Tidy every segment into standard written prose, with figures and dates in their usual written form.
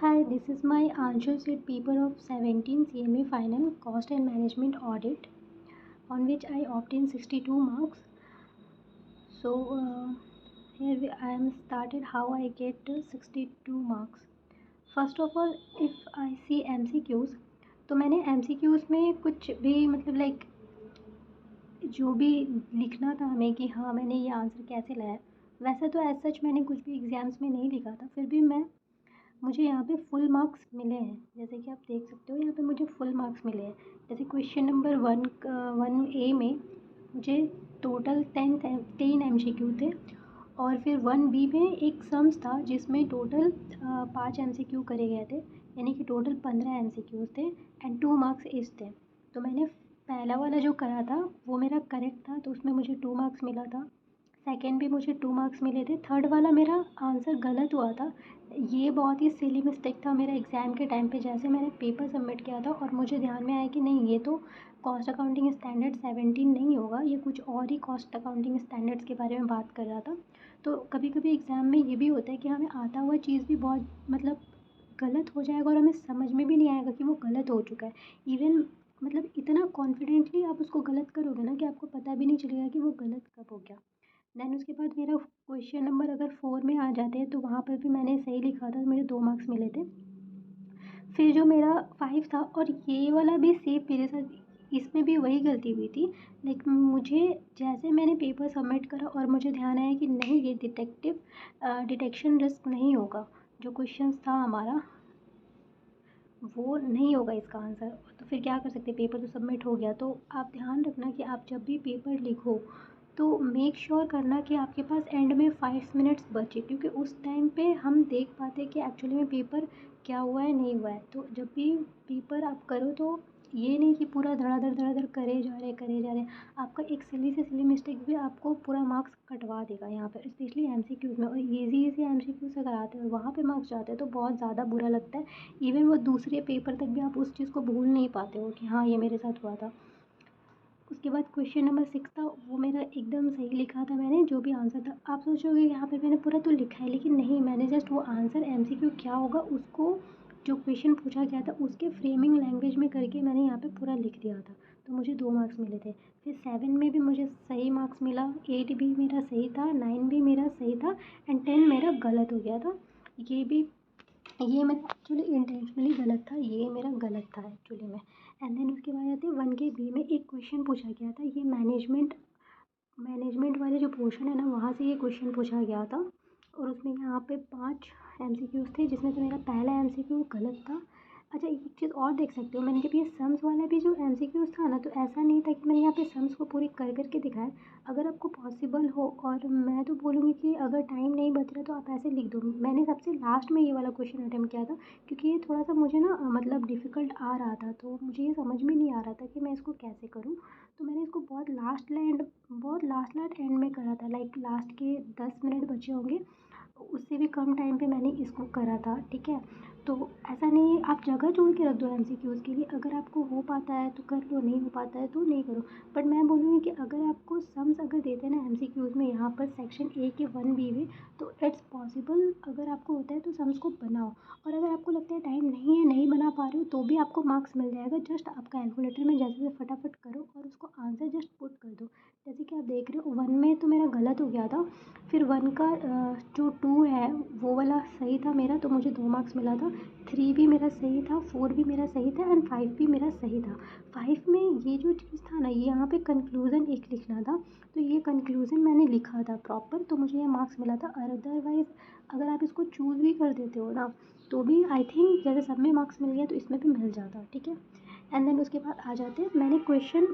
Hi, this is my answer sheet paper of 17 CMA final cost and management audit on which I obtained 62 marks. So I am started how I get 62 marks. First of all, if I see MCQs, तो मैंने MCQs में कुछ भी मतलब like जो भी लिखना था हमें कि हाँ मैंने ये आंसर कैसे लाया, वैसा तो एज सच मैंने कुछ भी एग्ज़ाम्स में नहीं लिखा था, फिर भी मुझे यहाँ पे फुल मार्क्स मिले हैं। जैसे कि आप देख सकते हो यहाँ पे मुझे फुल मार्क्स मिले हैं। जैसे क्वेश्चन नंबर 1A में मुझे टोटल 10 MCQ थे, और फिर 1B में एक सम्स था जिसमें टोटल 5 MCQ करे गए थे, यानी कि टोटल 15 MCQ थे एंड 2 मार्क्स ईच थे। तो मैंने पहला वाला जो करा था वो मेरा करेक्ट था, तो उसमें मुझे 2 मार्क्स मिला था। सेकंड भी मुझे 2 मार्क्स मिले थे। थर्ड वाला मेरा आंसर गलत हुआ था। ये बहुत ही सिली मिस्टेक था मेरा एग्ज़ाम के टाइम पे, जैसे मैंने पेपर सबमिट किया था और मुझे ध्यान में आया कि नहीं, ये तो कॉस्ट अकाउंटिंग स्टैंडर्ड 17 नहीं होगा, ये कुछ और ही कॉस्ट अकाउंटिंग स्टैंडर्ड्स के बारे में बात कर रहा था। तो कभी कभी एग्ज़ाम में ये भी होता है कि हमें आता हुआ चीज़ भी बहुत मतलब गलत हो जाएगा और हमें समझ में भी नहीं आएगा कि वो गलत हो चुका है। इवन मतलब इतना कॉन्फिडेंटली आप उसको गलत करोगे ना कि आपको पता भी नहीं चलेगा कि वो गलत कब हो गया। देन उसके बाद मेरा क्वेश्चन नंबर अगर 4 में आ जाते हैं तो वहाँ पर भी मैंने सही लिखा था, मेरे 2 मार्क्स मिले थे। फिर जो मेरा 5 था, और ये वाला भी सेम मेरे साथ, इसमें भी वही गलती हुई थी। लाइक मुझे जैसे मैंने पेपर सबमिट करा और मुझे ध्यान आया कि नहीं, ये डिटेक्शन रिस्क नहीं होगा, जो क्वेश्चंस था हमारा वो नहीं होगा इसका आंसर। तो फिर क्या कर सकते, पेपर तो सबमिट हो गया। तो आप ध्यान रखना कि आप जब भी पेपर लिखो तो मेक श्योर करना कि आपके पास एंड में 5 मिनट्स बचे, क्योंकि उस टाइम पे हम देख पाते हैं कि एक्चुअली में पेपर क्या हुआ है नहीं हुआ है। तो जब भी पेपर आप करो तो ये नहीं कि पूरा धड़ाधड़ करे जा रहे हैं। आपका एक सिली से सिली मिस्टेक भी आपको पूरा मार्क्स कटवा देगा यहाँ पर, स्पेशली MCQs में। और ईज़ी ईज़ी MCQs अगर आते हैं और वहाँ पे मार्क्स जाते हैं तो बहुत ज़्यादा बुरा लगता है। इवन वो दूसरे पेपर तक भी आप उस चीज़ को भूल नहीं पाते हो कि हाँ ये मेरे साथ हुआ था। उसके बाद क्वेश्चन नंबर 6 था, वो मेरा एकदम सही लिखा था मैंने, जो भी आंसर था। आप सोचोगे यहाँ पे मैंने पूरा तो लिखा है, लेकिन नहीं, मैंने जस्ट वो आंसर MCQ क्या होगा उसको, जो क्वेश्चन पूछा गया था उसके फ्रेमिंग लैंग्वेज में करके मैंने यहाँ पे पूरा लिख दिया था। तो मुझे 2 मार्क्स मिले थे। फिर 7 में भी मुझे सही मार्क्स मिला, 8 भी मेरा सही था, 9 भी मेरा सही था एंड 10 मेरा गलत हो गया था। ये भी, ये मेरा एक्चुअली इंटेंशनली गलत था, ये मेरा गलत था एक्चुअली में। एंड देन उसके बाद आते हैं 1 के बी में एक क्वेश्चन पूछा गया था, ये मैनेजमेंट वाले जो पोर्शन है ना, वहाँ से ये क्वेश्चन पूछा गया था। और उसमें यहाँ पे 5 MCQs थे, जिसमें से मेरा पहला MCQ गलत था। अच्छा, एक चीज़ और देख सकते हो, मैंने जब ये सम्स वाला भी जो MCQs था ना, तो ऐसा नहीं था कि मैंने यहाँ पे सम्स को पूरी कर के दिखाया। अगर आपको पॉसिबल हो, और मैं तो बोलूँगी कि अगर टाइम नहीं बच रहा तो आप ऐसे लिख दो। मैंने सबसे लास्ट में ये वाला क्वेश्चन अटेम्प्ट किया था, क्योंकि ये थोड़ा सा मुझे ना मतलब डिफ़िकल्ट आ रहा था, तो मुझे ये समझ में नहीं आ रहा था कि मैं इसको कैसे करूँ। तो मैंने इसको बहुत लास्ट एंड में करा था, लाइक लास्ट के 10 मिनट बचे होंगे, उससे भी कम टाइम पे मैंने इसको करा था, ठीक है। तो ऐसा नहीं है, आप जगह छोड़ के रख दो MCQs के लिए, अगर आपको हो पाता है तो कर लो, नहीं हो पाता है तो नहीं करो। बट मैं बोलूँगी कि अगर आपको सम्स अगर देते हैं ना MCQs में, यहाँ पर सेक्शन A के 1B में, तो इट्स पॉसिबल, अगर आपको होता है तो सम्स को बनाओ। और अगर आपको लगता है टाइम नहीं है, नहीं बना पा रहे हो, तो भी आपको मार्क्स मिल जाएगा। जस्ट आप कैलकुलेटर में जैसे से फटाफट करो और उसको आंसर जस्ट पुट कर दो। जैसे कि आप देख रहे हो 1 में तो मेरा गलत हो गया था, फिर 1 का जो 2 है वो वाला सही था मेरा, तो मुझे 2 मार्क्स मिला था। 3 भी मेरा सही था, 4 भी मेरा सही था एंड 5 भी मेरा सही था। 5 में ये जो चीज़ था ना, ये यहाँ पे कंक्लूज़न एक लिखना था, तो ये कंक्लूज़न मैंने लिखा था प्रॉपर, तो मुझे ये मार्क्स मिला था। अदरवाइज़ अगर आप इसको चूज़ भी कर देते हो ना, तो भी आई थिंक जैसे सब में मार्क्स मिल गया तो इसमें भी मिल जाता, ठीक है। एंड देन उसके बाद आ जाते हैं, मैंने क्वेश्चन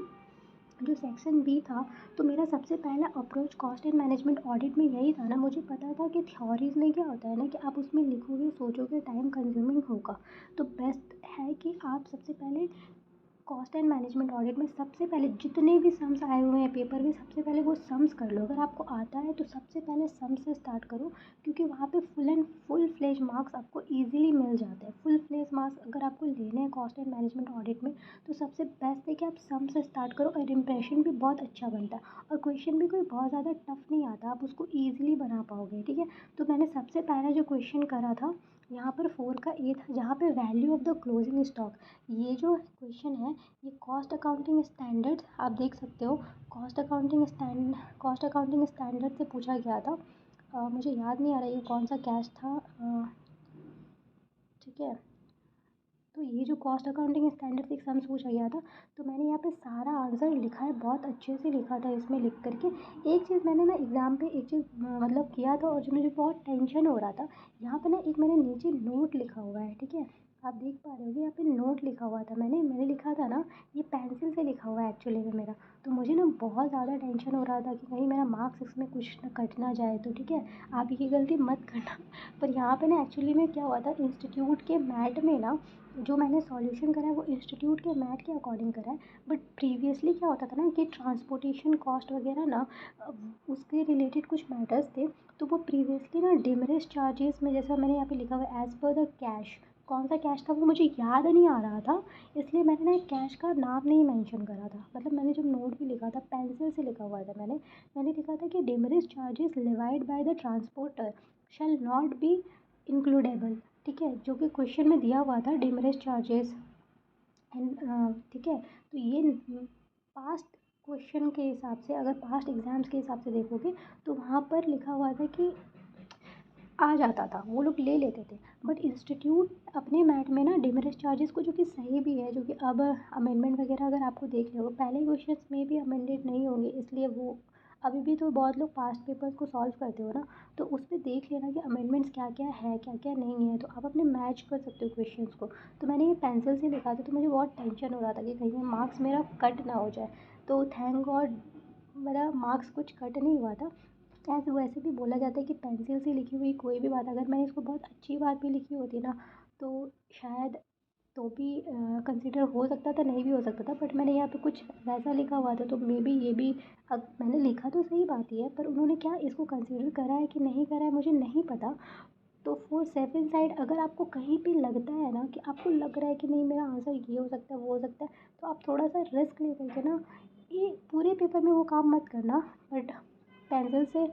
जो सेक्शन बी था, तो मेरा सबसे पहला approach cost and management audit में यही था ना, मुझे पता था कि थ्योरीज़ में क्या होता है ना कि आप उसमें लिखोगे, सोचोगे, टाइम कंज्यूमिंग होगा। तो बेस्ट है कि आप सबसे पहले कॉस्ट एंड मैनेजमेंट ऑडिट में सबसे पहले जितने भी सम्स आए हुए हैं पेपर में, सबसे पहले वो सम्स कर लो। अगर आपको आता है तो सबसे पहले सम से स्टार्ट करो, क्योंकि वहाँ पे फुल फ्लेज मार्क्स आपको ईजिली मिल जाते हैं। फुल फ्लेज मार्क्स अगर आपको लेने हैं कॉस्ट एंड मैनेजमेंट ऑडिट में, तो सबसे बेस्ट है कि आप सम से स्टार्ट करो, और इम्प्रेशन भी बहुत अच्छा बनता है, और क्वेश्चन भी कोई बहुत ज़्यादा टफ नहीं आता, आप उसको ईजिली बना पाओगे। ठीक है, तो मैंने सबसे पहला जो क्वेश्चन करा था यहाँ पर 4 का ए था, जहाँ पे value of the closing stock. ये जो क्वेश्चन है ये कॉस्ट अकाउंटिंग स्टैंडर्ड, आप देख सकते हो, कॉस्ट अकाउंटिंग स्टैंडर्ड से पूछा गया था। मुझे याद नहीं आ रहा ये कौन सा कैश था। ठीक है, तो ये जो कॉस्ट अकाउंटिंग स्टैंडर्ड से एक सम्स पूछा गया था, तो मैंने यहाँ पे सारा आंसर लिखा है, बहुत अच्छे से लिखा था इसमें लिख करके। एक चीज़ मैंने ना एग्ज़ाम पे एक चीज़ मतलब किया था, और जो मुझे बहुत टेंशन हो रहा था, यहाँ पे ना एक मैंने नीचे नोट लिखा हुआ है। ठीक है, आप देख पा रहे होगे यहाँ पे नोट लिखा हुआ था, मैंने लिखा था ना, ये पेंसिल से लिखा हुआ है एक्चुअली में मेरा। तो मुझे ना बहुत ज़्यादा टेंशन हो रहा था कि कहीं मेरा मार्क्स इसमें कुछ ना कट ना जाए। तो ठीक है, आप ये गलती मत करना। पर यहाँ पे ना एक्चुअली में क्या हुआ था, इंस्टीट्यूट के मैट में ना जो मैंने सॉल्यूशन करा है वो इंस्टीट्यूट के मैट के अकॉर्डिंग करा है। बट प्रीवियसली क्या होता था ना कि ट्रांसपोर्टेशन कॉस्ट वगैरह ना उसके रिलेटेड कुछ मैटर्स थे, तो वो प्रीवियसली ना डिमरेज चार्जेस में, जैसा मैंने यहाँ पे लिखा हुआ है एज़ पर द कैश, कौन सा कैश था वो मुझे याद नहीं आ रहा था, इसलिए मैंने ना कैश का नाम नहीं मेंशन करा था। मतलब मैंने जब नोट भी लिखा था पेंसिल से लिखा हुआ था, मैंने लिखा था कि demurrage charges levied by the transporter shall not be includable. ठीक है, जो कि क्वेश्चन में दिया हुआ था डिमरेज चार्जेस एंड। ठीक है, तो ये पास्ट क्वेश्चन के हिसाब से, अगर पास्ट एग्ज़ाम्स के हिसाब से देखोगे तो वहाँ पर लिखा हुआ था कि आ जाता था, वो लोग ले लेते थे। बट इंस्टीट्यूट अपने मैट में ना डिमरेज चार्जेस को, जो कि सही भी है, जो कि अब अमेंडमेंट वगैरह अगर आपको देख लो, पहले क्वेश्चंस में भी अमेंडेड नहीं होंगे, इसलिए वो अभी भी तो बहुत लोग पास्ट पेपर्स को सॉल्व करते हो ना, तो उस पे देख लेना कि अमेंडमेंट्स क्या क्या है क्या क्या नहीं है, तो आप अपने मैच कर सकते हो क्वेश्चंस को। तो मैंने ये पेंसिल से लिखा था, तो मुझे बहुत टेंशन हो रहा था कि कहीं मार्क्स मेरा कट ना हो जाए। तो थैंक गॉड मेरा मार्क्स कुछ कट नहीं हुआ था। ऐसे वैसे भी बोला जाता है कि पेंसिल से लिखी हुई कोई भी बात, अगर मैंने इसको बहुत अच्छी बात भी लिखी होती ना, तो शायद तो भी कंसिडर हो सकता था, नहीं भी हो सकता था। बट मैंने यहाँ पे कुछ वैसा लिखा हुआ था, तो मे बी ये भी, अब मैंने लिखा तो सही बात ही है, पर उन्होंने क्या इसको कंसिडर करा है कि नहीं करा है मुझे नहीं पता। तो फॉर सेफ इन साइड, अगर आपको कहीं पे लगता है ना कि आपको लग रहा है कि नहीं मेरा आंसर ये हो सकता है वो हो सकता है, तो आप थोड़ा सा रिस्क ले करके ना, ये पूरे पेपर में वो काम मत करना, बट पेंसिल से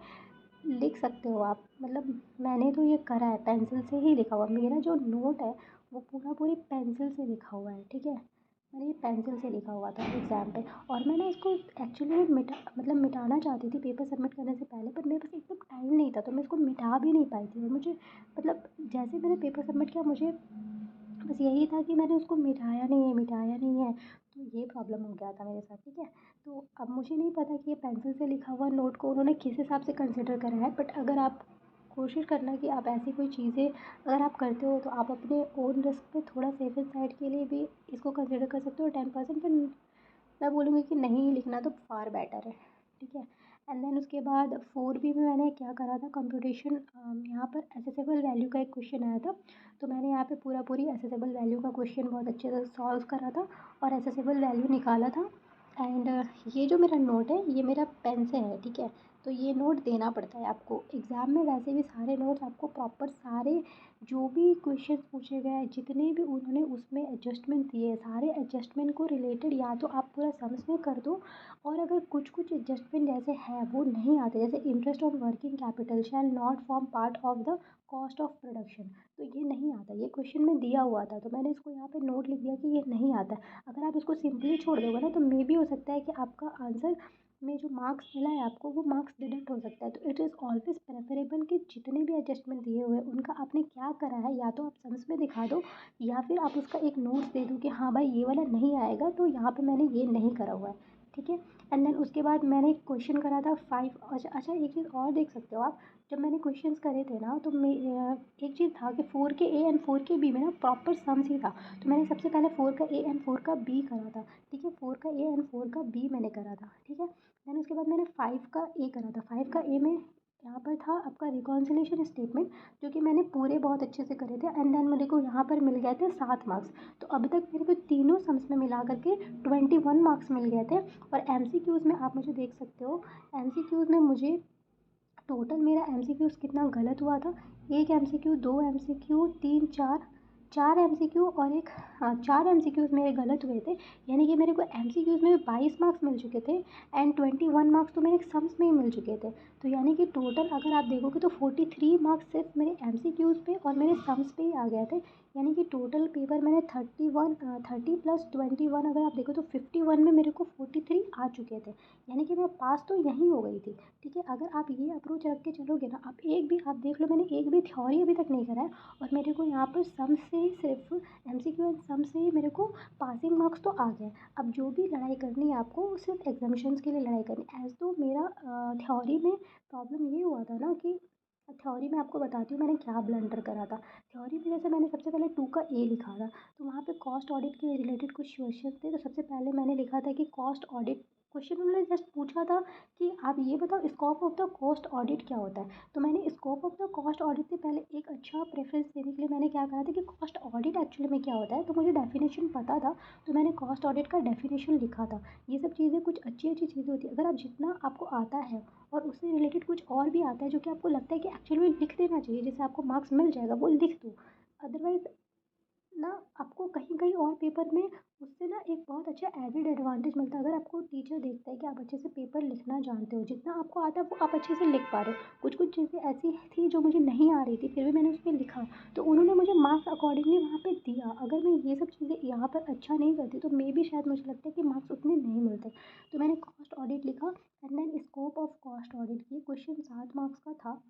लिख सकते हो आप। मतलब मैंने तो ये करा है, पेंसिल से ही लिखा हुआ, मेरा जो नोट है वो पूरी पेंसिल से लिखा हुआ है। ठीक है, मैंने ये पेंसिल से लिखा हुआ था एग्ज़ाम पे, और मैं ना इसको एक्चुअली में मिटाना चाहती थी पेपर सबमिट करने से पहले, पर मेरे पास एकदम टाइम नहीं था, तो मैं इसको मिटा भी नहीं पाई थी। और मुझे मतलब जैसे मैंने पेपर सबमिट किया, मुझे बस यही था कि मैंने उसको मिटाया नहीं है, तो ये प्रॉब्लम हो गया था मेरे साथ। ठीक है, तो अब मुझे नहीं पता कि ये पेंसिल से लिखा हुआ नोट को उन्होंने किस हिसाब से कंसिडर करा है, बट अगर आप कोशिश करना कि आप ऐसी कोई चीज़ें अगर आप करते हो, तो आप अपने ओन रिस्क पे थोड़ा सेफ साइड के लिए भी इसको कंसिडर कर सकते हो। 10% पर मैं बोलूँगी कि नहीं लिखना तो फार बेटर है। ठीक है, एंड देन उसके बाद 4B में मैंने क्या करा था, कंप्यूटेशन, यहाँ पर असेसेबल वैल्यू का एक क्वेश्चन आया था, तो मैंने यहाँ पे पूरी असेसेबल वैल्यू का क्वेश्चन बहुत अच्छे से सॉल्व करा था, और असेसेबल वैल्यू निकाला था। एंड ये जो मेरा नोट है ये मेरा पेन से है। ठीक है, तो ये नोट देना पड़ता है आपको एग्ज़ाम में, वैसे भी सारे नोट्स आपको प्रॉपर, सारे जो भी क्वेश्चन पूछे गए हैं, जितने भी उन्होंने उसमें एडजस्टमेंट दिए, सारे एडजस्टमेंट को रिलेटेड या तो आप पूरा सम्स में कर दो, और अगर कुछ कुछ एडजस्टमेंट जैसे है वो नहीं आते, जैसे interest on working capital shall not form part of the cost of production, तो ये नहीं आता, ये क्वेश्चन में दिया हुआ था, तो मैंने इसको यहाँ पे नोट लिख दिया कि ये नहीं आता है। अगर आप इसको सिंपली छोड़ दोगे ना, तो मे बी हो सकता है कि आपका आंसर में जो मार्क्स मिला है आपको, वो मार्क्स डिडक्ट हो सकता है। तो इट इज़ ऑलवेज प्रेफरेबल कि जितने भी एडजस्टमेंट दिए हुए हैं उनका आपने क्या करा है, या तो आप सम्स में दिखा दो, या फिर आप उसका एक नोट्स दे दो कि हाँ भाई ये वाला नहीं आएगा, तो यहाँ पे मैंने ये नहीं करा हुआ है। ठीक है, एंड देन उसके बाद मैंने एक क्वेश्चन करा था 5। अच्छा एक चीज़ और देख सकते हो आप, जब मैंने क्वेश्चंस करे थे ना, तो मैं एक चीज़ था कि 4 के A एंड 4 के B में ना प्रॉपर सम्स ही था, तो मैंने सबसे पहले 4 का A एंड 4 का B करा था। ठीक है, 4 का A एंड 4 का B मैंने करा था। ठीक है, देन उसके बाद मैंने 5 का A करा था। 5 का A में यहाँ पर था आपका रिकॉन्सिलेशन स्टेटमेंट, जो कि मैंने पूरे बहुत अच्छे से करे थे, एंड देन मेरे को यहाँ पर मिल गए थे 7 मार्क्स। तो अभी तक मेरे को तीनों सम्स में मिला करके 21 मार्क्स मिल गए थे। और MCQs में आप मुझे देख सकते हो, MCQs में मुझे टोटल मेरा MCQs कितना गलत हुआ था। एक MCQ, दो MCQ, तीन, चार MCQ और एक, हाँ 4 MCQs मेरे गलत हुए थे। यानी कि मेरे को MCQs में 22 मार्क्स मिल चुके थे एंड 21 मार्क्स तो मेरे सम्स में ही मिल चुके थे। तो यानी कि टोटल अगर आप देखोगे तो 43 मार्क्स सिर्फ मेरे MCQs पे और मेरे सम्स पे ही आ गए थे। यानी कि टोटल पेपर मैंने 30 प्लस 21 अगर आप देखो तो 51 में मेरे को 43 आ चुके थे। यानी कि मैं पास तो यहीं हो गई थी। ठीक है, अगर आप ये अप्रोच रख के चलोगे ना, आप देख लो, मैंने एक भी थ्योरी अभी तक नहीं करा है और मेरे को यहाँ पर सम से ही सिर्फ MCQ एंड सम से ही मेरे को पासिंग मार्क्स तो आ गए। अब जो भी लड़ाई करनी है आपको, वो सिर्फ एग्जामिशंस के लिए लड़ाई करनी है। एज तो मेरा थ्योरी में प्रॉब्लम ये हुआ था ना कि थ्योरी में आपको बताती हूँ मैंने क्या ब्लंडर करा था। थ्योरी में जैसे मैंने सबसे पहले 2 का ए लिखा था, तो वहाँ पे कॉस्ट ऑडिट के रिलेटेड कुछ क्वेश्चन थे। तो सबसे पहले मैंने लिखा था कि कॉस्ट ऑडिट, क्वेश्चन उन्होंने जस्ट पूछा था कि आप ये बताओ scope of the cost audit क्या होता है। तो मैंने scope of the cost audit से पहले एक अच्छा प्रेफरेंस देने के लिए मैंने क्या करा था कि कॉस्ट ऑडिट एक्चुअली में क्या होता है। तो मुझे डेफिनेशन पता था, तो मैंने कॉस्ट ऑडिट का डेफिनेशन लिखा था। ये सब चीज़ें कुछ अच्छी अच्छी चीज़ें होती है, अगर आप जितना आपको आता है और उससे रिलेटेड कुछ और भी आता है जो कि आपको लगता है कि एक्चुअली में लिख देना चाहिए, जिससे आपको मार्क्स मिल जाएगा, वो लिख दो। अदरवाइज़ ना आपको कहीं कहीं और पेपर में उससे ना एक बहुत अच्छा एडेड एडवांटेज मिलता है। अगर आपको टीचर देखता है कि आप अच्छे से पेपर लिखना जानते हो, जितना आपको आता है वो आप अच्छे से लिख पा रहे हो। कुछ कुछ चीज़ें ऐसी थी जो मुझे नहीं आ रही थी, फिर भी मैंने उसमें लिखा, तो उन्होंने मुझे मार्क्स अकॉर्डिंगली वहाँ पे दिया। अगर मैं ये सब चीज़ें यहाँ पर अच्छा नहीं करती तो मे बी शायद मुझे लगता है कि मार्क्स उतने नहीं मिलते। तो मैंने कॉस्ट ऑडिट लिखा and then scope of cost audit की क्वेश्चन 7 मार्क्स का था,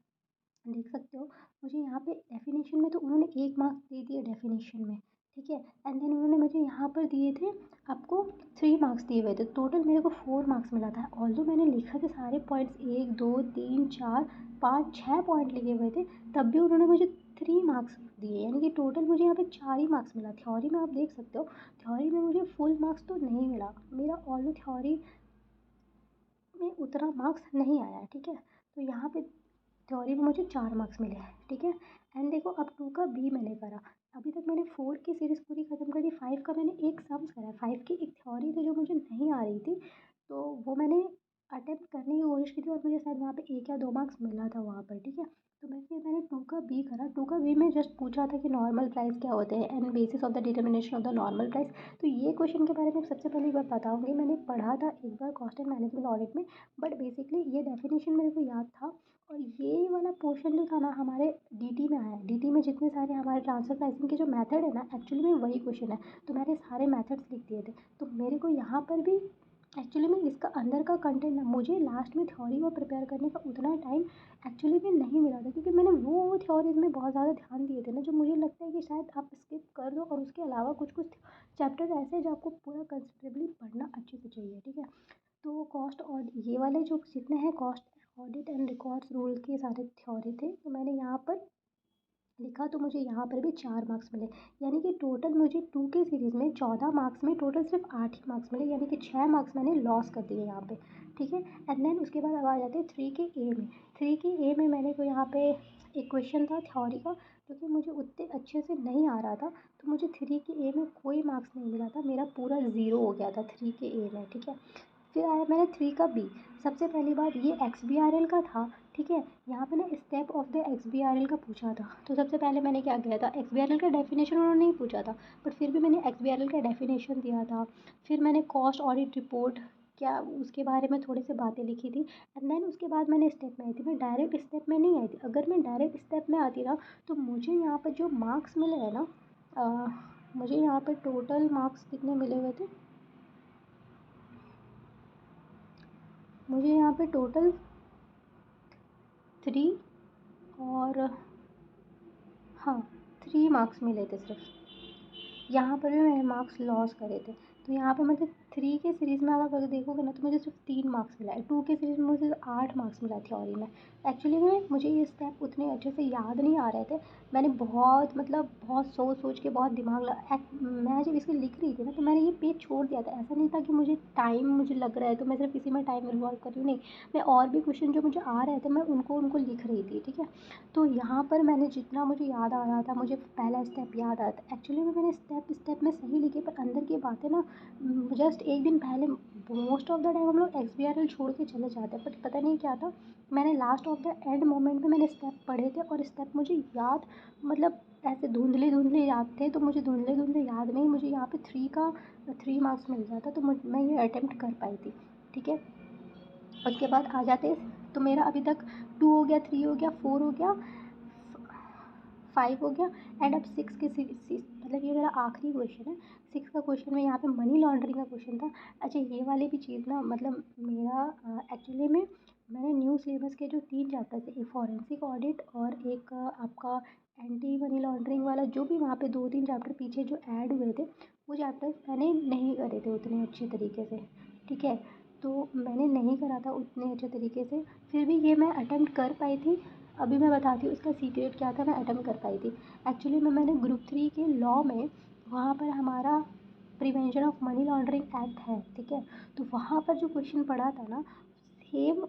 देख सकते हो। मुझे यहाँ पे डेफिनेशन में तो उन्होंने 1 मार्क्स दे दिए डेफिनेशन में, ठीक है, एंड देन उन्होंने मुझे यहाँ पर दिए थे आपको 3 मार्क्स दिए हुए थे। टोटल मेरे को 4 मार्क्स मिला था। ऑल्दो मैंने लिखा थे सारे पॉइंट्स 1 2 3 4 5 6 पॉइंट लिखे हुए थे, तब भी उन्होंने मुझे 3 मार्क्स दिए। यानी कि टोटल मुझे यहाँ पे 4 ही मार्क्स मिला। थ्योरी में आप देख सकते हो, थ्योरी में मुझे फुल मार्क्स तो नहीं मिला, मेरा ऑल्दो थ्योरी में उतना मार्क्स नहीं आया, ठीक है। तो यहाँ पे थ्योरी में मुझे 4 मार्क्स मिले, ठीक है। एंड देखो अब 2 का बी मैंने करा। अभी तक मैंने 4 की सीरीज़ पूरी ख़त्म कर दी। 5 का मैंने एक सम्स करा है। 5 की एक थ्योरी थी जो मुझे नहीं आ रही थी, तो वो मैंने अटेम्प्ट करने की कोशिश की थी और मुझे शायद वहाँ पे 1 या 2 मार्क्स मिला था वहाँ पर, ठीक है। तो मैंने 2 का बी करा। 2 का बी में जस्ट पूछा था कि नॉर्मल प्राइस क्या होते हैं and bases of the determination of the normal price. तो ये क्वेश्चन के बारे में सबसे पहली बात बताऊँगी, मैंने पढ़ा था एक बार कॉस्ट एंड मैनेजमेंट ऑडिट में, बट बेसिकली ये डेफिनेशन मेरे को याद था। और ये वाला पोर्शन जो था ना हमारे डीटी में आया है। डीटी में जितने सारे हमारे ट्रांसफर प्राइसिंग के जो मेथड है ना, एक्चुअली में वही क्वेश्चन है। तो मैंने सारे मेथड्स लिख दिए थे। तो मेरे को यहाँ पर भी एक्चुअली में इसका अंदर का कंटेंट ना, मुझे लास्ट में थ्योरी को प्रिपेयर करने का उतना टाइम एक्चुअली में नहीं मिला था, क्योंकि मैंने वो थ्योरीज में बहुत ज़्यादा ध्यान दिए थे ना, जो मुझे लगता है कि शायद आप स्किप कर दो। और उसके अलावा कुछ कुछ चैप्टर ऐसे हैं जो आपको पूरा कंसिडरेबली पढ़ना अच्छे से चाहिए, ठीक है। तो कॉस्ट और ये वाले जो जितने हैं cost audit and records rule के सारे थ्योरी थे, तो मैंने यहाँ पर लिखा, तो मुझे यहाँ पर भी 4 मार्क्स मिले। यानी कि टोटल मुझे 2 के सीरीज़ में 14 मार्क्स में टोटल सिर्फ 8 ही मार्क्स मिले, यानी कि 6 मार्क्स मैंने लॉस कर दिए यहाँ पे, ठीक है। एंड देन उसके बाद अब आ जाते हैं 3 के ए में। 3 के ए में मैंने को यहाँ पे एक क्वेश्चन था थ्योरी का, जो कि मुझे उतने अच्छे से नहीं आ रहा था, तो मुझे 3 के ए में कोई मार्क्स नहीं मिला था, मेरा पूरा ज़ीरो हो गया था 3 के ए में, ठीक है। फिर आया मेरा 3 का बी। सबसे पहली बात ये XBRL का था, ठीक है। यहाँ पे ना स्टेप ऑफ द XBRL का पूछा था। तो सबसे पहले मैंने क्या किया था, XBRL का डेफिनेशन उन्होंने नहीं पूछा था, बट फिर भी मैंने XBRL का डेफिनेशन दिया था। फिर मैंने कॉस्ट ऑडिट रिपोर्ट क्या उसके बारे में थोड़ी सी बातें लिखी थी, एंड देन उसके बाद मैंने स्टेप में आई थी। मैं डायरेक्ट स्टेप में नहीं आई थी। अगर मैं डायरेक्ट स्टेप में आती ना, तो मुझे यहाँ पर जो मार्क्स मिले हैं ना, मुझे यहाँ पर टोटल मार्क्स कितने मिले हुए थे, मुझे यहाँ पे टोटल 3 और हाँ 3 मार्क्स मिले थे सिर्फ। यहाँ पर भी मैंने मार्क्स लॉस करे थे, तो यहाँ पे मुझे 3 के सीरीज़ में आप अगर देखोगे ना तो मुझे सिर्फ 3 मार्क्स मिला है। 2 के सीरीज़ में मुझे 8 मार्क्स मिला थ्योरी में। एक्चुअली में मुझे ये स्टेप उतने अच्छे से याद नहीं आ रहे थे। मैंने बहुत मतलब बहुत सोच के बहुत दिमाग मैं जब इसको लिख रही थी ना तो मैंने ये पेज छोड़ दिया था। ऐसा नहीं था कि मुझे लग रहा है तो मैं सिर्फ इसी में टाइम इन्वॉल्व कर रही हूँ, नहीं। मैं और भी क्वेश्चन जो मुझे आ रहे थे मैं उनको लिख रही थी, ठीक है। तो यहाँ पर मैंने जितना मुझे याद आ रहा था, मुझे पहला स्टेप याद आ रहा था। एक्चुअली में मैंने स्टेप में सही लिखे, पर अंदर की बातें ना जस्ट एक दिन पहले मोस्ट ऑफ द टाइम हम लोग XBRL छोड़ के चले जाते हैं, बट पता नहीं क्या था, मैंने last of the end moment में मैंने स्टेप पढ़े थे और स्टेप मुझे याद मतलब ऐसे धुंधले याद थे। तो मुझे धुंधले याद में ही मुझे यहाँ पे 3 मार्क्स मिल जाता, तो मैं ये अटेम्प्ट कर पाई थी, ठीक है। उसके बाद आ जाते तो मेरा अभी तक 2 हो गया, 3 हो गया, 4 हो गया, 5 हो गया, एंड अब 6 के मतलब ये मेरा आखिरी क्वेश्चन है। 6 का क्वेश्चन में यहाँ पे मनी लॉन्ड्रिंग का क्वेश्चन था। अच्छा, ये वाली भी चीज़ ना मतलब मेरा एक्चुअली में मैंने न्यू सिलेबस के जो 3 चैप्टर थे, एक फॉरेंसिक ऑडिट और एक आपका एंटी मनी लॉन्ड्रिंग वाला, जो भी वहाँ पे 2-3 चैप्टर पीछे जो ऐड हुए थे, वो चैप्टर्स मैंने नहीं करे थे उतने अच्छे तरीके से, ठीक है। तो मैंने नहीं करा था उतने अच्छे तरीके से, फिर भी ये मैं अटेम्प्ट कर पाई थी। अभी मैं बताती हूँ इसका सीक्रेट क्या था, मैं अटेम्प्ट कर पाई थी। एक्चुअली में मैंने ग्रुप 3 के लॉ में वहाँ पर हमारा prevention of money laundering act है, ठीक है। तो वहाँ पर जो क्वेश्चन पढ़ा था ना, सेम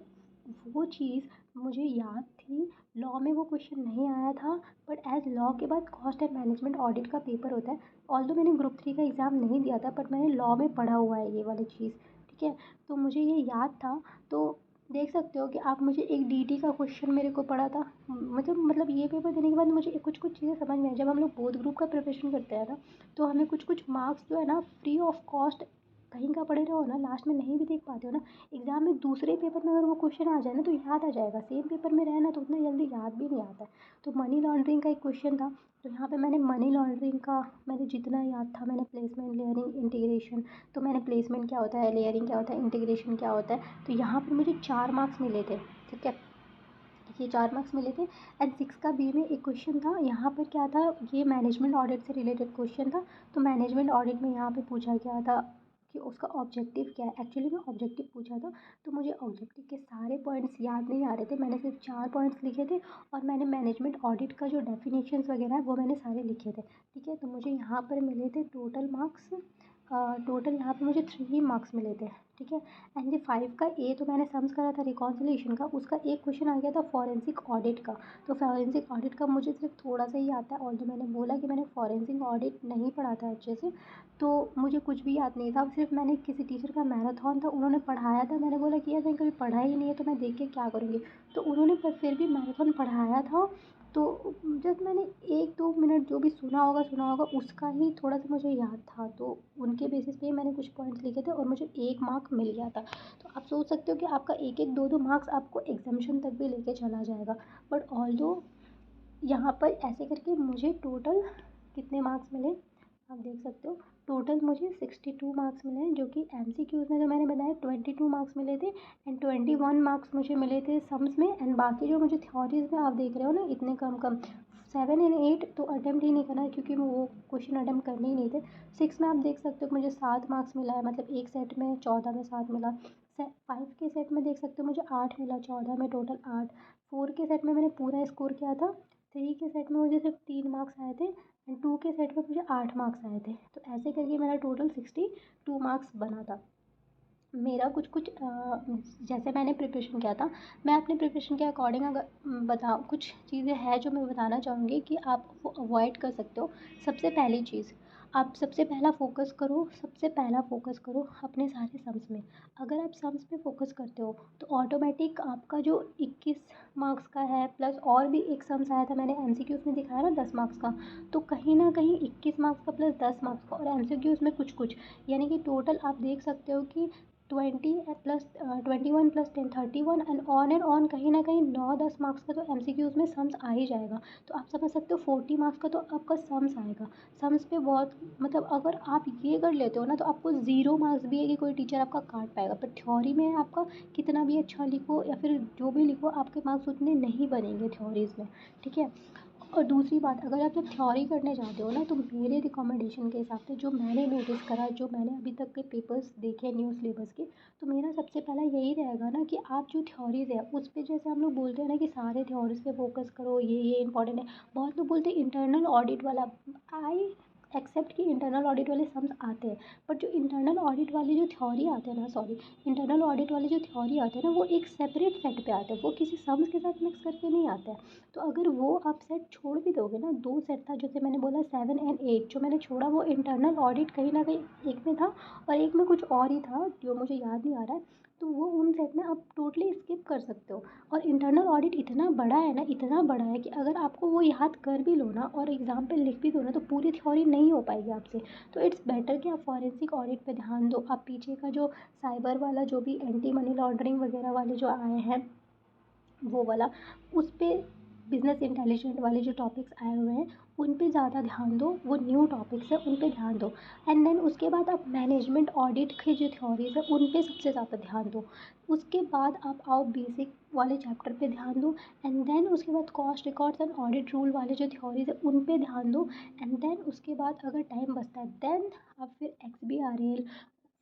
वो चीज़ मुझे याद थी। लॉ में वो क्वेश्चन नहीं आया था, बट एज लॉ के बाद कॉस्ट एंड मैनेजमेंट ऑडिट का पेपर होता है। ऑल्दो मैंने ग्रुप 3 का एग्ज़ाम नहीं दिया था, बट मैंने लॉ में पढ़ा हुआ है ये वाली चीज़, ठीक है। तो मुझे ये याद था। तो देख सकते हो कि आप मुझे एक DT का क्वेश्चन मेरे को पड़ा था। मतलब ये पेपर देने के बाद मुझे कुछ चीज़ें समझ में आई। जब हम लोग बोथ ग्रुप का प्रिपरेशन करते हैं ना, तो हमें कुछ मार्क्स जो है ना फ्री ऑफ कॉस्ट कहीं का पढ़े रहो ना, लास्ट में नहीं भी देख पाते हो ना, एग्ज़ाम में दूसरे पेपर में अगर वो क्वेश्चन आ जाए ना तो याद आ जाएगा। सेम पेपर में रहे ना तो उतना जल्दी याद भी नहीं आता है। तो मनी लॉन्ड्रिंग का एक क्वेश्चन था, तो यहाँ पे मैंने मनी लॉन्ड्रिंग का मैंने जितना याद था मैंने प्लेसमेंट, लेयरिंग, इंटीग्रेशन। तो मैंने प्लेसमेंट क्या होता है, लेयरिंग क्या होता है, इंटीग्रेशन क्या होता है, तो यहाँ पर मुझे 4 मार्क्स मिले थे, ठीक है। ये 4 मार्क्स मिले थे। एंड 6 का बी में एक क्वेश्चन था, यहाँ पर क्या था, ये मैनेजमेंट ऑडिट से रिलेटेड क्वेश्चन था। तो मैनेजमेंट ऑडिट में यहाँ पे पूछा गया था कि उसका ऑब्जेक्टिव क्या है। एक्चुअली में ऑब्जेक्टिव पूछा था, तो मुझे ऑब्जेक्टिव के सारे पॉइंट्स याद नहीं आ रहे थे। मैंने सिर्फ 4 पॉइंट्स लिखे थे, और मैंने मैनेजमेंट ऑडिट का जो डेफिनेशंस वगैरह है वो मैंने सारे लिखे थे, ठीक है। तो मुझे यहाँ पर मिले थे टोटल मार्क्स, टोटल यहाँ पे मुझे 3 मार्क्स मिले थे, ठीक है। एंड ये 5 का ए तो मैंने सम्स करा था रिकॉन्सिलिएशन का, उसका एक क्वेश्चन आ गया था फॉरेंसिक ऑडिट का। तो फॉरेंसिक ऑडिट का मुझे सिर्फ थोड़ा सा ही आता है, और जो मैंने बोला कि मैंने फॉरेंसिक ऑडिट नहीं पढ़ा था अच्छे से, तो मुझे कुछ भी याद नहीं था। सिर्फ मैंने किसी टीचर का मैराथन था, उन्होंने पढ़ाया था, मैंने बोला कि यार मैंने कभी पढ़ा ही नहीं है तो मैं देख के क्या करूँगी। तो उन्होंने पर फिर भी मैराथन पढ़ाया था। तो जस्ट मैंने 1-2 मिनट जो भी सुना होगा उसका ही थोड़ा सा मुझे याद था। तो उनके बेसिस पे मैंने कुछ पॉइंट्स लिखे थे और मुझे 1 मार्क मिल गया था। तो आप सोच सकते हो कि आपका 1-1, 2-2 मार्क्स आपको एग्ज़ामिनेशन तक भी लेके चला जाएगा। बट ऑल्दो यहाँ पर ऐसे करके मुझे टोटल कितने मार्क्स मिले, आप देख सकते हो। टोटल मुझे 62 मार्क्स मिले हैं, जो कि MCQs में जो मैंने बताया 22 मार्क्स मिले थे, एंड 21 मार्क्स मुझे मिले थे सम्स में। एंड बाकी जो मुझे थ्योरीज में आप देख रहे हो ना इतने कम 7 एंड 8 तो अटेम्प्ट ही नहीं करना है, क्योंकि वो क्वेश्चन अटेम्प्ट करने ही नहीं थे। 6 में आप देख सकते हो मुझे 7 मार्क्स मिला है, मतलब एक सेट में 14 में 7 मिला। 5 के सेट में देख सकते हो मुझे 8 मिला, 14 में टोटल 8। 4 के सेट में मैंने पूरा स्कोर किया था। 3 के सेट में मुझे सिर्फ 3 मार्क्स आए थे, एंड 2 के सेट में मुझे 8 मार्क्स आए थे। तो ऐसे करके मेरा टोटल 62 मार्क्स बना था। मेरा कुछ जैसे मैंने प्रिपरेशन किया था, मैं अपने प्रिपरेशन के अकॉर्डिंग अगर बताऊँ, कुछ चीज़ें हैं जो मैं बताना चाहूँगी कि आप वो अवॉइड कर सकते हो। सबसे पहली चीज़, आप सबसे पहला फ़ोकस करो अपने सारे सम्स में। अगर आप सम्स पे फ़ोकस करते हो तो ऑटोमेटिक आपका जो 21 मार्क्स का है, प्लस और भी एक सम्स आया था, मैंने MCQs में दिखाया ना 10 मार्क्स का, तो कहीं न कहीं 21 मार्क्स का प्लस 10 मार्क्स का और MCQs में कुछ-कुछ, यानी कि टोटल आप देख सकते हो कि 21 प्लस 10 31, एंड ऑन कहीं ना कहीं 9-10 मार्क्स का तो MCQs में सम्स आ ही जाएगा। तो आप समझ सकते हो 40 मार्क्स का तो आपका सम्स आएगा। सम्स पे बहुत मतलब अगर आप ये कर लेते हो ना तो आपको 0 मार्क्स भी है कि कोई टीचर आपका काट पाएगा। पर थ्योरी में आपका कितना भी अच्छा लिखो या फिर जो भी लिखो, आपके मार्क्स उतने नहीं बनेंगे थ्योरीज में, ठीक है। और दूसरी बात, अगर आप जब थ्योरी करने जाते हो ना, तो मेरे रिकमेंडेशन के हिसाब से जो मैंने नोटिस करा, जो मैंने अभी तक के पेपर्स देखे न्यू सिलेबस के, तो मेरा सबसे पहला यही रहेगा ना कि आप जो थ्योरीज है उस पे, जैसे हम लोग बोलते हैं ना कि सारे थ्योरीज पे फोकस करो, ये इंपॉर्टेंट है। बहुत लोग बोलते हैं इंटरनल ऑडिट वाला, आई एक्सेप्ट कि इंटरनल ऑडिट वाले सम्स आते हैं, बट जो इंटरनल ऑडिट वाले जो थ्योरी आते हैं ना, सॉरी, इंटरनल ऑडिट वाले जो थ्योरी आते हैं ना, वो एक सेपरेट सेट पे आते हैं, वो किसी सम्स के साथ मिक्स करके नहीं आते हैं। तो अगर वो आप सेट छोड़ भी दोगे ना, 2 सेट था जैसे मैंने बोला 7 एंड 8, जो मैंने छोड़ा वो इंटरनल ऑडिट कहीं न कहीं एक में था और एक में कुछ और ही था जो मुझे याद नहीं आ रहा है। तो वो उन सेट में आप टोटली स्किप कर सकते हो। और इंटरनल ऑडिट इतना बड़ा है ना, इतना बड़ा है कि अगर आपको वो याद कर भी लो ना और एग्ज़ाम पे लिख भी दो ना, तो पूरी थ्योरी नहीं हो पाएगी आपसे। तो इट्स बेटर कि आप फॉरेंसिक ऑडिट पे ध्यान दो। आप पीछे का जो साइबर वाला, जो भी एंटी मनी लॉन्ड्रिंग वगैरह वाले जो आए हैं, वो वाला, उस पे बिज़नेस इंटेलिजेंट वाले जो टॉपिक्स आए हुए हैं उन पे ज़्यादा ध्यान दो, वो न्यू टॉपिक्स हैं उन पे ध्यान दो। एंड देन उसके बाद आप मैनेजमेंट ऑडिट के जो थ्योरीज है उन पे सबसे ज़्यादा ध्यान दो। उसके बाद आप आओ बेसिक वाले चैप्टर पे ध्यान दो। एंड देन उसके बाद cost records and audit rule वाले जो थ्योरीज है उन पे ध्यान दो। एंड देन उसके बाद अगर टाइम बचता है देन आप फिर XBRL,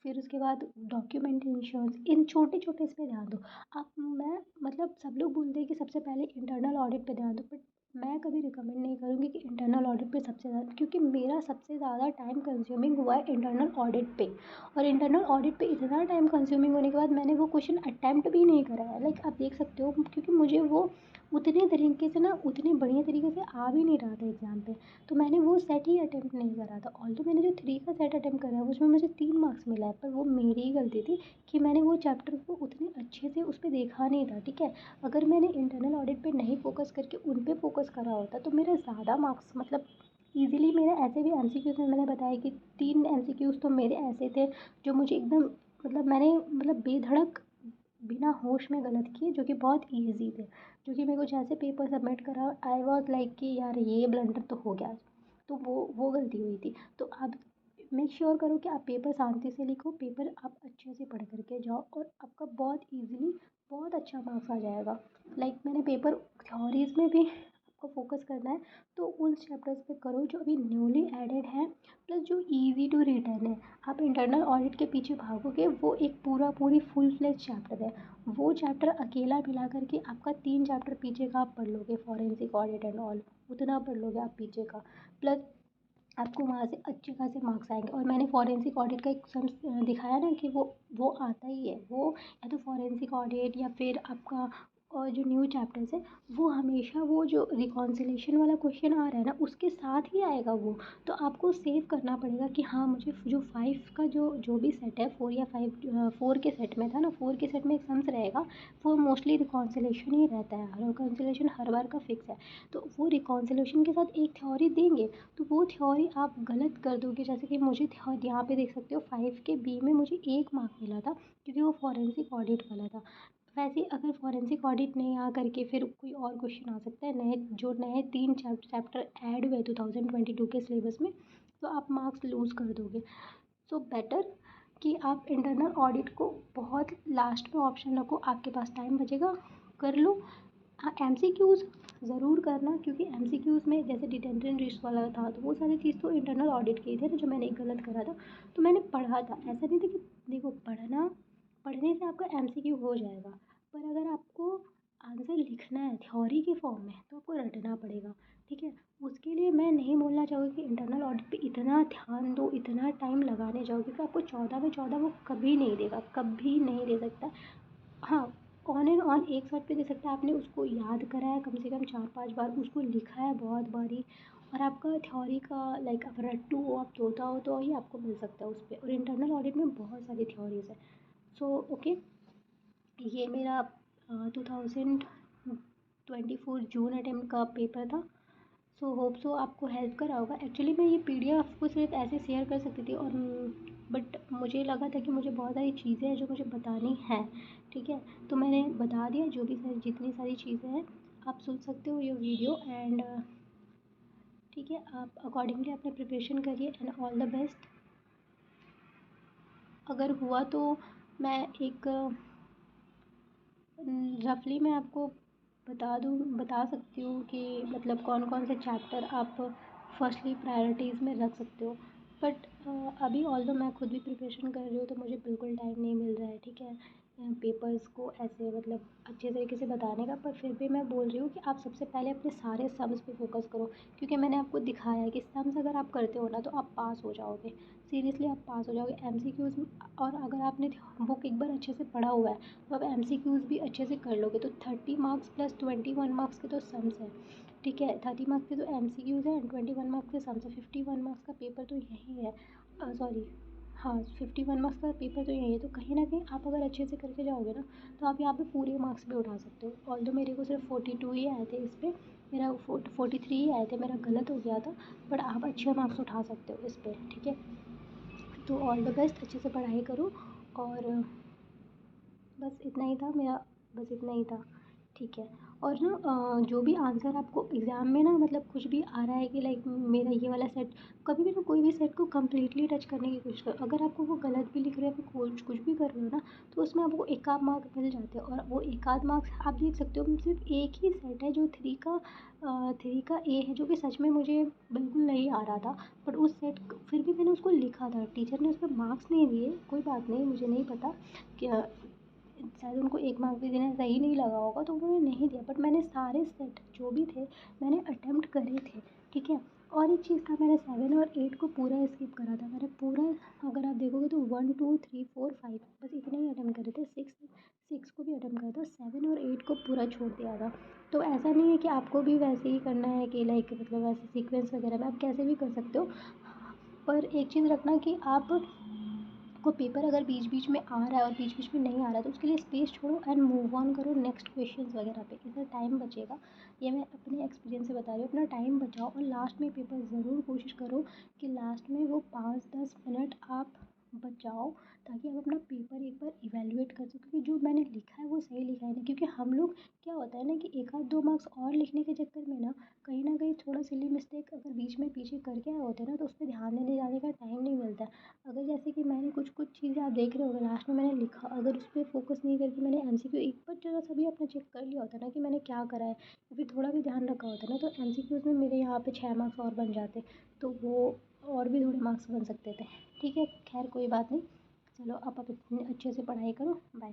फिर उसके बाद डॉक्यूमेंट इंश्योरेंस, इन छोटे-छोटे इस पे ध्यान दो। आप मैं मतलब सब लोग बोलते हैं कि सबसे पहले इंटरनल ऑडिट पे ध्यान दो, बट मैं कभी रिकमेंड नहीं करूँगी कि इंटरनल ऑडिट पे सबसे ज़्यादा, क्योंकि मेरा सबसे ज़्यादा टाइम कंज्यूमिंग हुआ है इंटरनल ऑडिट पे। और इंटरनल ऑडिट पे इतना टाइम कंज्यूमिंग होने के बाद मैंने वो क्वेश्चन अटेम्प्ट भी नहीं करा है। लाइक आप देख सकते हो, क्योंकि मुझे वो उतने तरीके से ना, उतने बढ़िया तरीके से आ भी नहीं रहा था एग्ज़ाम पे। तो मैंने वो सेट ही अटेम्प्ट नहीं करा था। ऑल्दो मैंने जो 3 का सेट अटेम्प्ट करा है उसमें मुझे 3 मार्क्स मिला है, पर वो मेरी ही गलती थी कि मैंने वो चैप्टर को उतने अच्छे से उस पे देखा नहीं था, ठीक है। अगर मैंने इंटरनल ऑडिट पे नहीं फ़ोकस करके उन पे फ़ोकस करा होता तो मेरा ज़्यादा मार्क्स, मतलब ईज़िली मेरा, ऐसे भी MCQs में मैंने बताया कि 3 MCQs तो मेरे ऐसे थे जो मुझे एकदम, मतलब मैंने मतलब बेधड़क बिना होश में गलत किए, जो कि बहुत ईज़ी थे। जो कि मेरे को जैसे पेपर सबमिट करा, आई वाज़ लाइक कि यार ये ब्लंडर तो हो गया। तो वो गलती हुई थी। तो आप मेक श्योर करो कि आप पेपर शांति से लिखो, पेपर आप अच्छे से पढ़ कर के जाओ और आपका बहुत ईज़िली बहुत अच्छा मार्क्स आ जाएगा। लाइक मैंने पेपर थ्योरीज़ में भी आपको फ़ोकस करना है, तो उन चैप्टर्स पे करो जो अभी न्यूली एडेड हैं, प्लस जो ईज़ी टू रिटर्न है। आप इंटरनल ऑडिट के पीछे भागोगे, वो एक पूरी फुल फ्लेज चैप्टर है। वो चैप्टर अकेला मिला करके आपका 3 चैप्टर पीछे का आप पढ़ लोगे, फॉरेंसिक ऑडिट एंड ऑल, उतना पढ़ लोगे आप पीछे का। प्लस आपको वहाँ से अच्छे खासे मार्क्स आएंगे। और मैंने फॉरेंसिक ऑडिट का एक सम दिखाया ना कि वो आता ही है, वो या तो फॉरेंसिक ऑडिट या फिर आपका और जो न्यू चैप्टर्स है, वो हमेशा वो जो रिकॉन्सिलेशन वाला क्वेश्चन आ रहा है ना उसके साथ ही आएगा वो। तो आपको सेव करना पड़ेगा कि हाँ, मुझे जो 5 का जो भी सेट है, 4 या 5, 4 के सेट में था ना, 4 के सेट में एक सम्स रहेगा, वो मोस्टली रिकॉन्सिलेशन ही रहता है, रिकॉन्सिलेशन हर बार का फिक्स है। तो वो रिकॉन्सिलेशन के साथ एक थ्योरी देंगे, तो वो थ्योरी आप गलत कर दोगे। जैसे कि मुझे यहाँ पे देख सकते हो 5 के बी में मुझे 1 मार्क मिला था, क्योंकि वो फॉरेंसिक ऑडिट वाला था। वैसे ही अगर फॉरेंसिक ऑडिट नहीं आ करके फिर कोई और क्वेश्चन आ सकता है, नए 3 चैप्टर ऐड हुए 2022 के सिलेबस में, तो आप मार्क्स लूज़ कर दोगे। सो बेटर कि आप इंटरनल ऑडिट को बहुत लास्ट में ऑप्शन रखो, आपके पास टाइम बचेगा, कर लो। हाँ, MCQs ज़रूर करना, क्योंकि MCQs में जैसे डिटेंशन रिस्क वाला था, तो वो सारी चीज़ तो इंटरनल ऑडिट की थे ना, जो मैंने गलत करा था। तो मैंने पढ़ा था, ऐसा नहीं था कि, देखो पढ़ने से आपका MCQ हो जाएगा, पर अगर आपको आंसर लिखना है थ्योरी के फॉर्म में तो आपको रटना पड़ेगा, ठीक है। उसके लिए मैं नहीं बोलना चाहूँगी कि इंटरनल ऑडिट पे इतना ध्यान दो, इतना टाइम लगाने जाओ, क्योंकि आपको 14 में 14 वो कभी नहीं देगा, कभी नहीं दे सकता। हाँ, ऑन एंड ऑन एक शॉट पे दे सकता है, आपने उसको याद करा है कम से कम 4-5 बार, उसको लिखा है बहुत बारी, और आपका थ्योरी का लाइक आप रट्टू हो, आप तोता हो, तो ही आपको मिल सकता है उस पे। और इंटरनल ऑडिट में बहुत सारी थ्योरीज़ है। सो ओके, ये मेरा 2024 जून अटेम्प्ट का पेपर था। सो होप सो आपको हेल्प करा होगा। एक्चुअली मैं ये PDF आपको सिर्फ ऐसे शेयर कर सकती थी, और बट मुझे लगा था कि मुझे बहुत सारी चीज़ें हैं जो मुझे बतानी हैं, ठीक है। तो मैंने बता दिया जो भी सारी जितनी सारी चीज़ें हैं, आप सुन सकते हो ये वीडियो। एंड ठीक है, आप अकॉर्डिंगली अपने प्रिपरेशन करिए एंड ऑल द बेस्ट। अगर हुआ तो मैं एक रफली मैं आपको बता सकती हूँ कि मतलब कौन कौन से चैप्टर आप फर्स्टली प्रायोरिटीज़ में रख सकते हो। बट अभी ऑल्दो मैं खुद भी प्रिपरेशन कर रही हूँ तो मुझे बिल्कुल टाइम नहीं मिल रहा है, ठीक है, पेपर्स को ऐसे मतलब अच्छे तरीके से बताने का। पर फिर भी मैं बोल रही हूँ कि आप सबसे पहले अपने सारे सम्स पे फोकस करो, क्योंकि मैंने आपको दिखाया है कि सम्स अगर आप करते हो ना तो आप पास हो जाओगे, सीरियसली आप पास हो जाओगे एमसीक्यूज़। और अगर आपने बुक एक बार अच्छे से पढ़ा हुआ है तो आप एमसीक्यूज़ भी अच्छे से कर लोगे। तो 30 मार्क्स प्लस 21 मार्क्स के तो सम्स हैं, ठीक है, 30 मार्क्स के तो एमसीक्यूज़ हैं, 21 मार्क्स के सम्स हैं, 51 मार्क्स का पेपर तो यही है। सॉरी, हाँ, 51 मार्क्स का पेपर तो यही है। तो कहीं न कहीं आप अगर अच्छे से करके जाओगे ना तो आप यहाँ पे पूरे मार्क्स भी उठा सकते हो। ऑल्दो मेरे को सिर्फ 42 ही आए थे इस पे, मेरा 43 ही आए थे, मेरा गलत हो गया था। बट आप अच्छे मार्क्स उठा सकते हो इस पे, ठीक है। तो ऑल द बेस्ट, अच्छे से पढ़ाई करो। और बस इतना ही था मेरा, बस इतना ही था, ठीक है। और ना जो भी आंसर आपको एग्ज़ाम में ना मतलब कुछ भी आ रहा है कि लाइक मेरा ये वाला सेट, कभी भी ना कोई भी सेट को कम्प्लीटली टच करने की कोशिश करो। अगर आपको वो गलत भी लिख रहे हो या फिर कुछ भी कर रहे हो ना तो उसमें आपको एक आध मार्क मिल जाते हैं। और वो एक आध मार्क्स आप देख सकते हो, सिर्फ एक ही सेट है जो 3 का ए है, जो कि सच में मुझे बिल्कुल नहीं आ रहा था। बट उस सेट फिर भी मैंने उसको लिखा था, टीचर ने उस पर मार्क्स नहीं दिए, कोई बात नहीं, मुझे नहीं पता क्या, शायद उनको 1 मार्क भी देना सही नहीं लगा होगा तो उन्होंने नहीं दिया। बट मैंने सारे सेट जो भी थे मैंने अटेम्प्ट करे थे, ठीक है। और एक चीज़ था, मैंने 7 और 8 को पूरा स्किप करा था। मैंने पूरा, अगर आप देखोगे तो 1 2 3 4 5 बस इतने ही अटेम्प्ट करे थे। 6 को भी अटेम्प्ट करा था, 7 और 8 को पूरा छोड़ दिया था। तो ऐसा नहीं है कि आपको भी वैसे ही करना है कि लाइक मतलब ऐसे सीक्वेंस वगैरह में आप कैसे भी कर सकते हो। पर एक चीज़ रखना कि आप को पेपर अगर बीच बीच में आ रहा है और बीच बीच में नहीं आ रहा है तो उसके लिए स्पेस छोड़ो एंड मूव ऑन करो नेक्स्ट क्वेश्चंस वगैरह पे, इससे टाइम बचेगा। ये मैं अपने एक्सपीरियंस से बता रही हूँ, अपना टाइम बचाओ और लास्ट में पेपर ज़रूर कोशिश करो कि लास्ट में वो 5-10 मिनट आप बचाओ, ताकि आप अपना पेपर एक बार इवेलुएट कर सको कि जो मैंने लिखा है वो सही लिखा है नहीं। क्योंकि हम लोग क्या होता है ना कि एक आध 2 मार्क्स और लिखने के चक्कर में ना कहीं थोड़ा सिली मिस्टेक अगर बीच में पीछे करके आए होते हैं ना तो उस पर ध्यान देने जाने का टाइम नहीं मिलता है। अगर जैसे कि मैंने कुछ चीज़ें आप देख रहे होगे लास्ट में मैंने लिखा, अगर उस पे फ़ोकस नहीं करके मैंने एमसीक्यू एक बार ज़रा-सा भी अपना चेक कर लिया होता ना कि मैंने क्या करा है या फिर थोड़ा भी ध्यान रखा होता ना तो एमसीक्यूज़ में मेरे यहाँ पे 6 मार्क्स और बन जाते। तो वो और भी थोड़े मार्क्स बन सकते थे, ठीक है। खैर कोई बात नहीं, चलो आप इतने अच्छे से पढ़ाई करो, बाय।